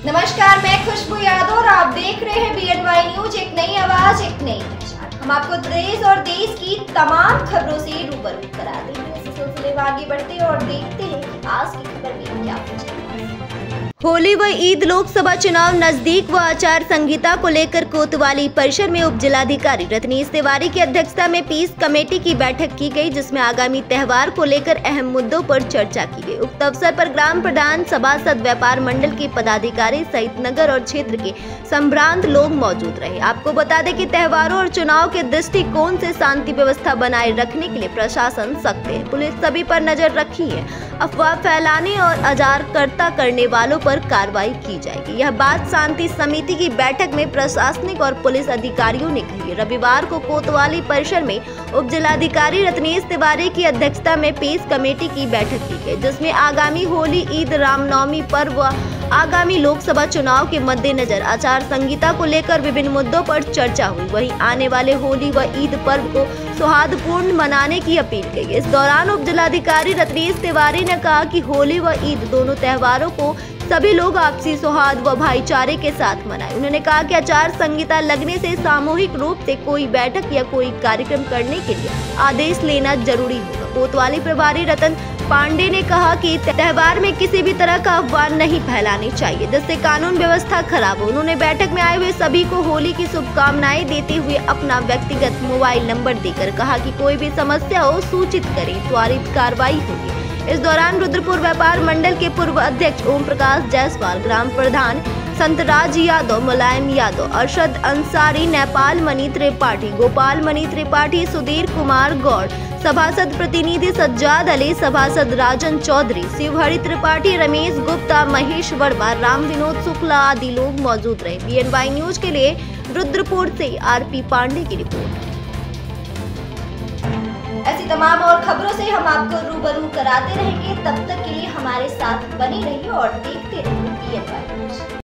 नमस्कार, मैं खुशबू यादव और आप देख रहे हैं BNY न्यूज। एक नई आवाज, एक नई पहचान। हम आपको देश और देश की तमाम खबरों से रूबरू कराते हैं। इसी सिलसिले में आगे बढ़ते हैं और देखते हैं कि आज की खबर में क्या कुछ है। होली व ईद लोकसभा चुनाव नजदीक व आचार संहिता को लेकर कोतवाली परिसर में उप जिलाधिकारी रत्नेश तिवारी की अध्यक्षता में पीस कमेटी की बैठक की गई, जिसमें आगामी त्योहार को लेकर अहम मुद्दों पर चर्चा की गई। उक्त अवसर पर ग्राम प्रधान, सभासद, व्यापार मंडल के पदाधिकारी सहित नगर और क्षेत्र के संभ्रांत लोग मौजूद रहे। आपको बता दें कि त्योहारों और चुनाव के दृष्टिकोण से शांति व्यवस्था बनाए रखने के लिए प्रशासन सख्त है। पुलिस सभी पर नजर रखी है। अफवाह फैलाने और अजारकर्ता करने वालों पर कार्रवाई की जाएगी। यह बात शांति समिति की बैठक में प्रशासनिक और पुलिस अधिकारियों ने कही। रविवार को कोतवाली परिसर में उप जिलाधिकारी रत्नेश तिवारी की अध्यक्षता में पीस कमेटी की बैठक की गई, जिसमें आगामी होली, ईद, रामनवमी पर्व व आगामी लोकसभा चुनाव के मद्देनजर आचार संहिता को लेकर विभिन्न मुद्दों पर चर्चा हुई। वहीं आने वाले होली व ईद पर्व को सौहार्दपूर्ण मनाने की अपील की। इस दौरान उप जिलाधिकारी रत्नेश तिवारी ने कहा कि होली व ईद दोनों त्योहारों को सभी लोग आपसी सौहार्द व भाईचारे के साथ मनाएं। उन्होंने कहा कि आचार संहिता लगने से सामूहिक रूप से कोई बैठक या कोई कार्यक्रम करने के लिए आदेश लेना जरूरी होगा। कोतवाली प्रभारी रतन पांडे ने कहा कि त्योहार में किसी भी तरह का अफवाह नहीं फैलानी चाहिए, जिससे कानून व्यवस्था खराब हो। उन्होंने बैठक में आए हुए सभी को होली की शुभकामनाएं देते हुए अपना व्यक्तिगत मोबाइल नंबर देकर कहा कि कोई भी समस्या हो सूचित करें, त्वरित कार्रवाई होगी। इस दौरान रुद्रपुर व्यापार मंडल के पूर्व अध्यक्ष ओम प्रकाश जायसवाल, ग्राम प्रधान संतराज यादव, मुलायम यादव, अरशद अंसारी, नेपाल मणि त्रिपाठी, गोपाल मणि त्रिपाठी, सुधीर कुमार गौड़, सभासद प्रतिनिधि सज्जाद अली, सभासद राजन चौधरी, शिवहरि त्रिपाठी, रमेश गुप्ता, महेश वर्मा, राम विनोद शुक्ला आदि लोग मौजूद रहे। BNY न्यूज के लिए रुद्रपुर से RP पांडे की रिपोर्ट। ऐसी तमाम और खबरों से हम आपको रूबरू कराते रहेंगे। तब तक के लिए हमारे साथ बने रहिए और देखते रहिए BNY न्यूज।